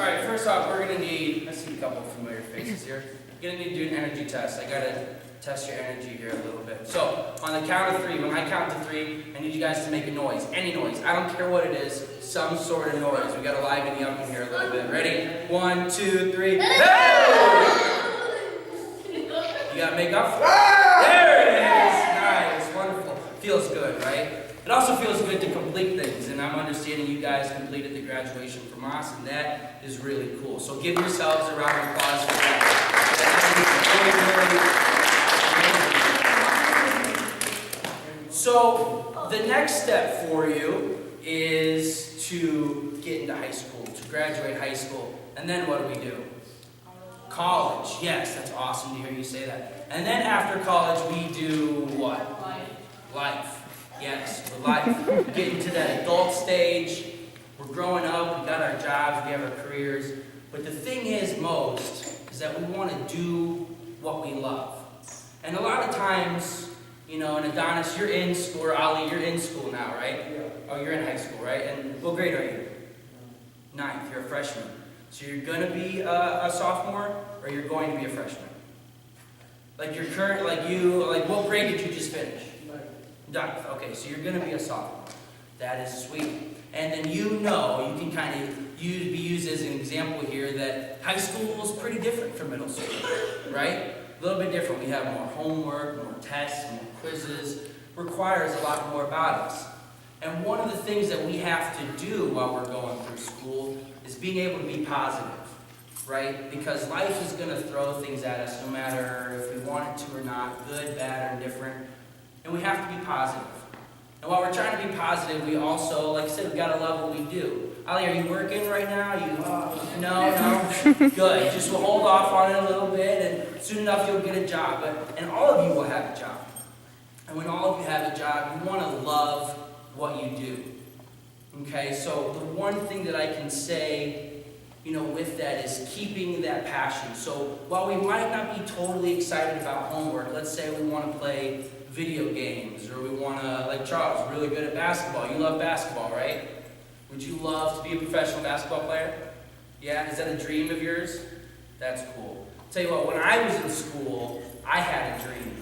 Alright, first off, we're going to need, I see a couple of familiar faces here. You're going to need to do an energy test. I got to test your energy here a little bit. So, on the count of 3, when I count to 3, I need you guys to make a noise. Any noise. I don't care what it is. Some sort of noise. We got to liven you up in here a little bit. Ready? 1, 2, 3. Hey! You got to make up for it. There it is. Nice. Wonderful. Feels good, right? It also feels good to complete things, and I'm understanding you guys completed the graduation from us, and that is really cool. So give yourselves a round of applause for that. So the next step for you is to get into high school, to graduate high school, and then what do? College. Yes, that's awesome to hear you say that. And then after college, we do what? Life. Yes, for life. Getting to that adult stage, we're growing up, we got our jobs, we have our careers. But the thing is that we want to do what we love. And a lot of times, you know, and Adonis, you're in school, or Ali, you're in school now, right? Yeah. Oh, you're in high school, right? And what grade are you? 9th, you're a freshman. So you're going to be a sophomore, or you're going to be a freshman? Like your current, like what grade did you just finish? 9th. Okay, so you're going to be a sophomore. That is sweet. And then you can kind of be used as an example here that high school is pretty different from middle school, right? A little bit different. We have more homework, more tests, more quizzes. Requires a lot more about us. And one of the things that we have to do while we're going through school is being able to be positive, right? Because life is going to throw things at us no matter if we want it to or not, good, bad, or indifferent. And we have to be positive. And while we're trying to be positive, we also, like I said, we've got to love what we do. Ali, are you working right now? No? Good. Just we'll hold off on it a little bit, and soon enough you'll get a job. And all of you will have a job. And when all of you have a job, you want to love what you do. Okay? So the one thing that I can say, with that is keeping that passion. So while we might not be totally excited about homework, let's say we want to play video games, or we want to, like Charles, really good at basketball. You love basketball, right? Would you love to be a professional basketball player? Yeah? Is that a dream of yours? That's cool. Tell you what, when I was in school, I had a dream.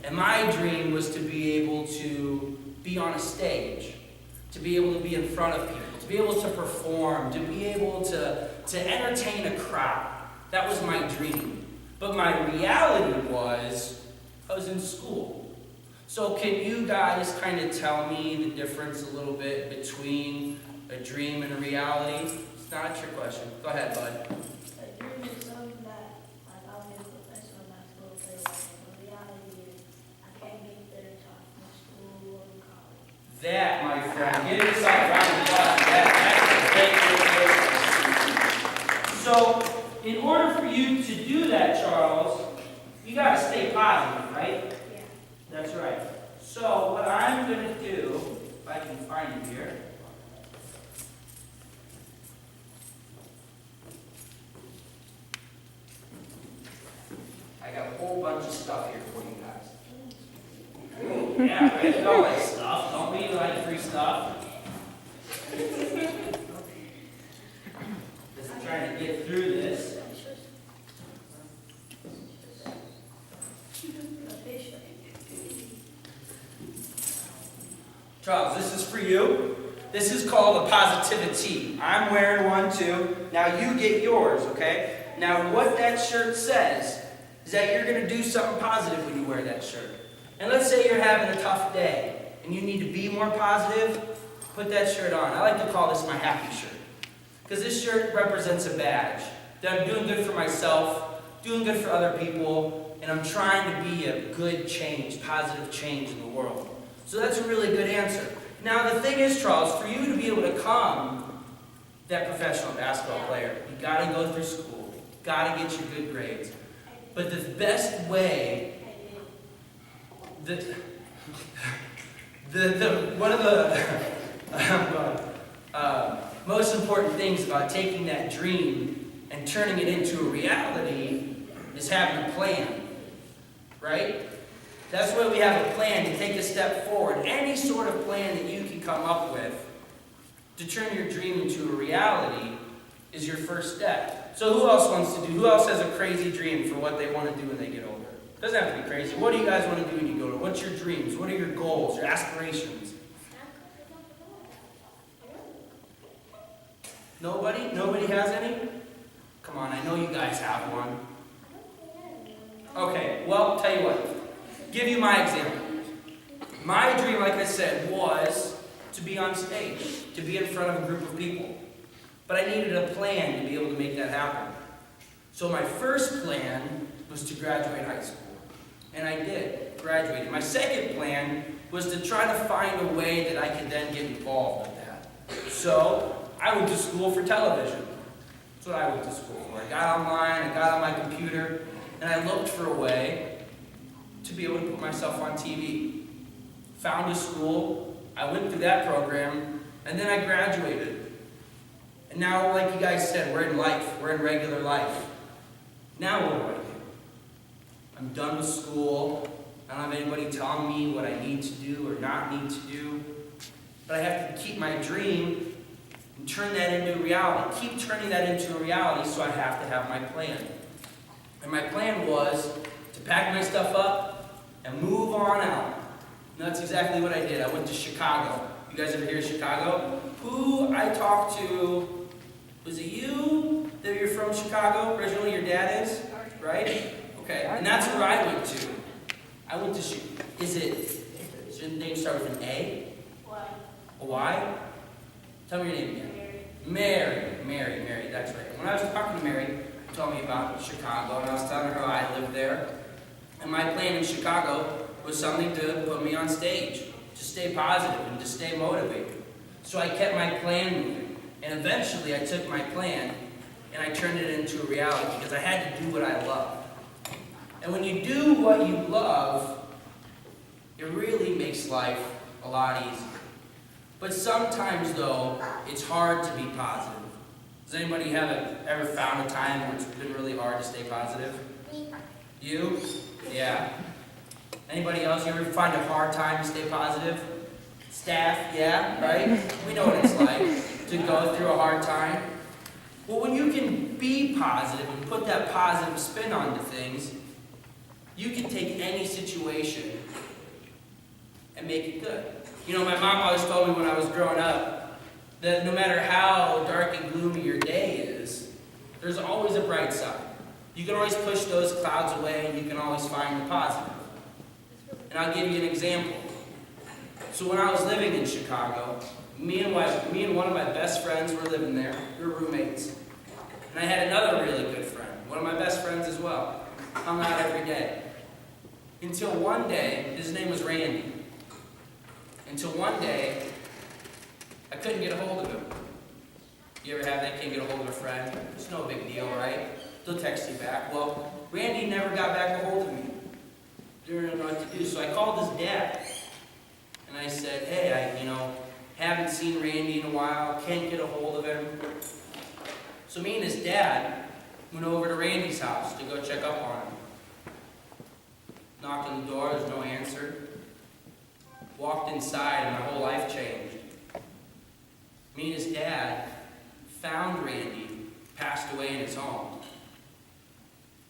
And my dream was to be able to be on a stage, to be able to be in front of people, to be able to perform, to be able to entertain a crowd. That was my dream. But my reality was, I was in school. So can you guys kind of tell me the difference a little bit between a dream and a reality? It's not a trick question. Go ahead, bud. A dream is something that I'll be a professional basketball player. The reality is I can't get there until I finish school or college. That, my friend, give yourself a round of applause. That's a great. So, in order for you to do that, Charles, you got to stay positive, right? Yeah. That's right. So, what I'm going to do, if I can find it here, I got a whole bunch of stuff here for you guys. Yeah, right? You don't like stuff. Don't be like free stuff. Just trying to get through this. Charles, this is for you. This is called a Positiva T. I'm wearing one too. Now you get yours, okay? Now what that shirt says is that you're going to do something positive when you wear that shirt. And let's say you're having a tough day and you need to be more positive, put that shirt on. I like to call this my happy shirt. Because this shirt represents a badge that I'm doing good for myself, doing good for other people, and I'm trying to be a good change, positive change in the world. So that's a really good answer. Now the thing is, Charles, for you to be able to become that professional basketball player, you got to go through school, got to get your good grades. But the best way, one of the most important things about taking that dream and turning it into a reality is having a plan, right? That's why we have a plan to take a step forward. Any sort of plan that you can come up with to turn your dream into a reality is your first step. So who else wants to do, who else has a crazy dream for what they want to do when they get older? Doesn't have to be crazy. What do you guys want to do when you go to? What's your dreams? What are your goals, your aspirations? Nobody? Nobody has any? Come on, I know you guys have one. Okay, well, tell you what. Give you my example. My dream, like I said, was to be on stage, to be in front of a group of people. But I needed a plan to be able to make that happen. So my first plan was to graduate high school. And I did, graduated. My second plan was to try to find a way that I could then get involved with that. So I went to school for television. That's what I went to school for. I got online, I got on my computer, and I looked for a way to be able to put myself on TV. Found a school, I went through that program, and then I graduated. And now, like you guys said, we're in life, we're in regular life. Now what do I do? I'm done with school, I don't have anybody telling me what I need to do or not need to do. But I have to keep my dream and turn that into a reality. Keep turning that into a reality, so I have to have my plan. And my plan was to pack my stuff up and move on out. And that's exactly what I did. I went to Chicago. You guys ever hear of Chicago? Who I talked to, was it you that you're from Chicago? Originally your dad is, right? Okay, and that's where I went to. I went to Chicago. Does your name start with an A? Why? A Y? Tell me your name again. Mary, that's right. When I was talking to Mary, she told me about Chicago, and I was telling her how I lived there. And my plan in Chicago was something to put me on stage, to stay positive and to stay motivated. So I kept my plan moving. And eventually I took my plan and I turned it into a reality because I had to do what I love. And when you do what you love, it really makes life a lot easier. But sometimes, though, it's hard to be positive. Does anybody ever found a time where it's been really hard to stay positive? You? Yeah. Anybody else? You ever find a hard time to stay positive? Staff? Yeah, right? We know what it's like to go through a hard time. Well, when you can be positive and put that positive spin onto things, you can take any situation and make it good. You know, my mom always told me when I was growing up that no matter how dark and gloomy your day is, there's always a bright side. You can always push those clouds away and you can always find the positive. And I'll give you an example. So when I was living in Chicago, me and one of my best friends were living there. We were roommates. And I had another really good friend, one of my best friends as well. Hung out every day. Until one day, his name was Randy. Until one day, I couldn't get a hold of him. You ever have that? Can't get a hold of a friend? It's no big deal, right? They'll text you back. Well, Randy never got back a hold of me. Didn't know what to do. So I called his dad. And I said, hey, I haven't seen Randy in a while. Can't get a hold of him. So me and his dad went over to Randy's house to go check up on him. Knocked on the door. There's no answer. Walked inside and my whole life changed. Me and his dad found Randy, passed away in his home.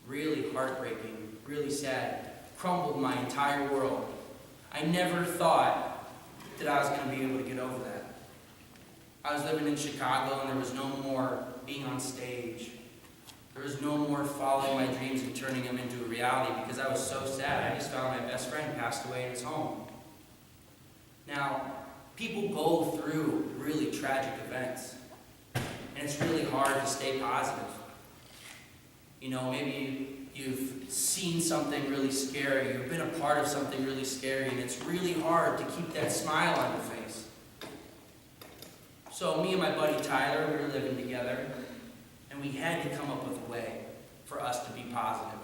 Really heartbreaking, really sad. Crumbled my entire world. I never thought that I was going to be able to get over that. I was living in Chicago and there was no more being on stage. There was no more following my dreams and turning them into a reality because I was so sad. I just found my best friend passed away in his home. Now, people go through really tragic events, and it's really hard to stay positive. You know, maybe you've seen something really scary, you've been a part of something really scary, and it's really hard to keep that smile on your face. So me and my buddy Tyler, we were living together, and we had to come up with a way for us to be positive.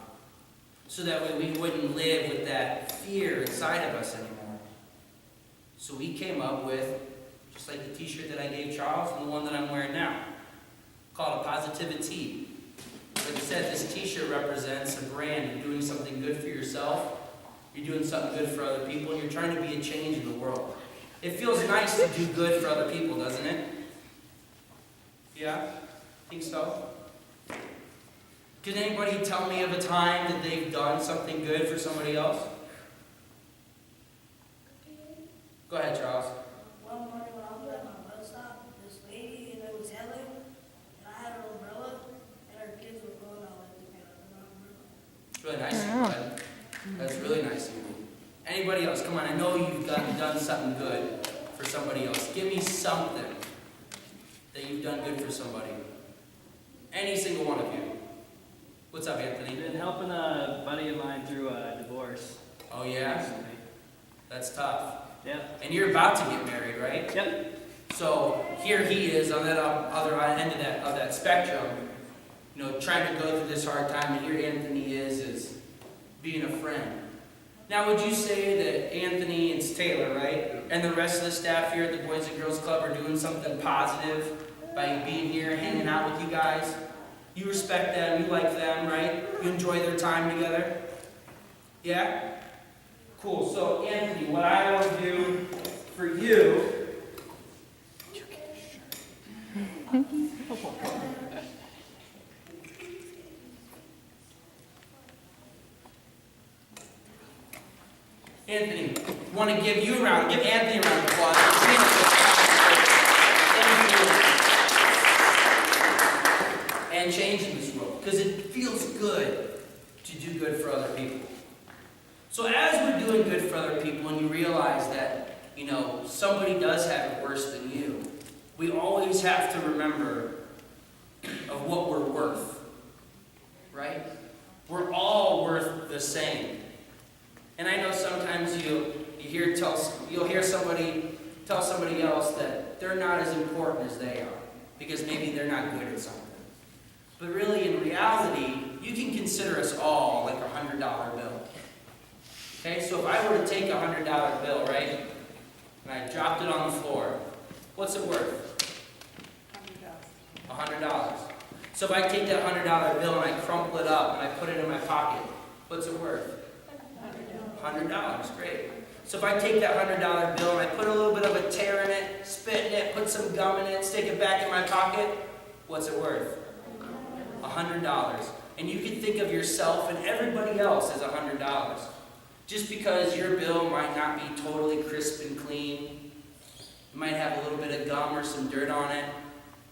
So that way we wouldn't live with that fear inside of us anymore. So we came up with, just like the t-shirt that I gave Charles and the one that I'm wearing now, called a Positiva T. Like I said, this t-shirt represents a brand. You're doing something good for yourself, you're doing something good for other people, and you're trying to be a change in the world. It feels nice to do good for other people, doesn't it? Yeah? Think so? Can anybody tell me of a time that they've done something good for somebody else? Go ahead, Charles. One morning when I was at my bus stop, this lady, and it was yellow, and I had an umbrella, and her kids were going out like to get an umbrella. It's really nice of you, bud. That's really nice of you. Anybody else? Come on, I know you've done something good for somebody else. Give me something that you've done good for somebody. Any single one of you. What's up, Anthony? Been helping a buddy of mine through a divorce. Oh, yeah? recently. That's tough. Yeah. And you're about to get married, right? Yep. So here he is on that other end of that spectrum, trying to go through this hard time, and here Anthony is being a friend. Now, would you say that Anthony and Taylor, right, and the rest of the staff here at the Boys and Girls Club are doing something positive by being here, hanging out with you guys? You respect them, you like them, right? You enjoy their time together? Yeah? Cool. So, Anthony, what I will do for you... Anthony, want to give you a round. Give Anthony a round of applause. And changing this world, because it feels good to do good for other people. So as we're doing good for other people, and you realize that, somebody does have it worse than you, we always have to remember of what we're worth, right? We're all worth the same. And I know sometimes you'll hear somebody tell somebody else that they're not as important as they are, because maybe they're not good at something. But really, in reality, you can consider us all like a $100 bill. Okay, so if I were to take a $100 bill, right, and I dropped it on the floor, what's it worth? $100. So if I take that $100 bill and I crumple it up and I put it in my pocket, what's it worth? $100, great. So if I take that $100 bill and I put a little bit of a tear in it, spit in it, put some gum in it, stick it back in my pocket, what's it worth? $100. And you can think of yourself and everybody else as $100. Just because your bill might not be totally crisp and clean, you might have a little bit of gum or some dirt on it,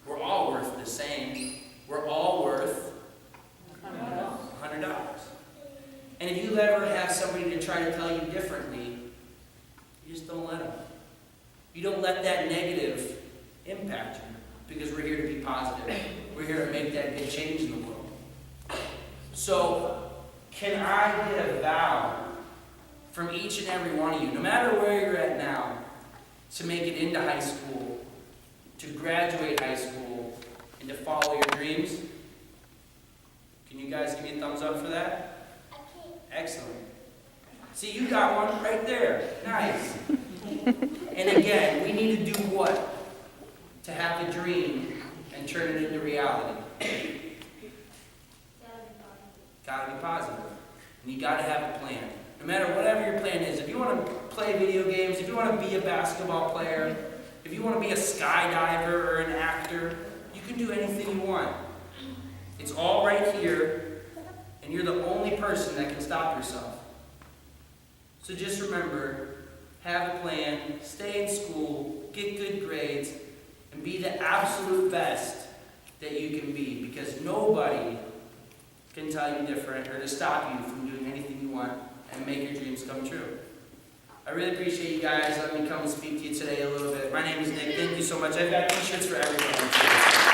we're all worth the same. We're all worth $100. And if you ever have somebody to try to tell you differently, you just don't let them. You don't let that negative impact you, because we're here to be positive. We're here to make that good change in the world. So, can I get a vow from each and every one of you, no matter where you're at now, to make it into high school, to graduate high school, and to follow your dreams? Can you guys give me a thumbs up for that? Excellent. See, you got one right there. Nice. And again, we need to do what? To have a dream and turn it into reality. Gotta be positive. And you gotta have a plan. No matter whatever your plan is. If you want to play video games, if you want to be a basketball player, if you want to be a skydiver or an actor, you can do anything you want. It's all right here, and you're the only person that can stop yourself. So just remember, have a plan, stay in school, get good grades, and be the absolute best that you can be, because nobody can tell you different or to stop you from doing anything you want and make your dreams come true. I really appreciate you guys letting me come and speak to you today a little bit. My name is Nick. Thank you so much. I've got t-shirts for everyone.